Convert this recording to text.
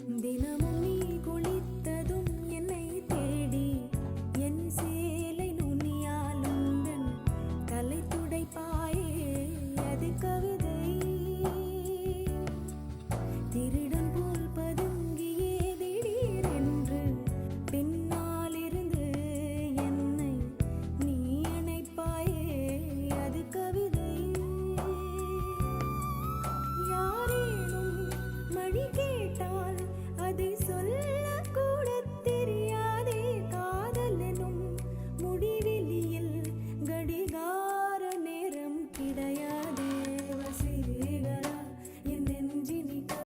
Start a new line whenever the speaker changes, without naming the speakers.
தினமும் நீ குளித்ததும் என்னை தேடி என் சேலை நுனியால் உந்தன் தலை துடைப்பாயே அது கவிதை. திருடன் போல் பதுங்கியே திடீரென்று பின்னால் இருந்து என்னை நீ அணைப்பாயே அது கவிதை. யாரேனும் மடிக்கே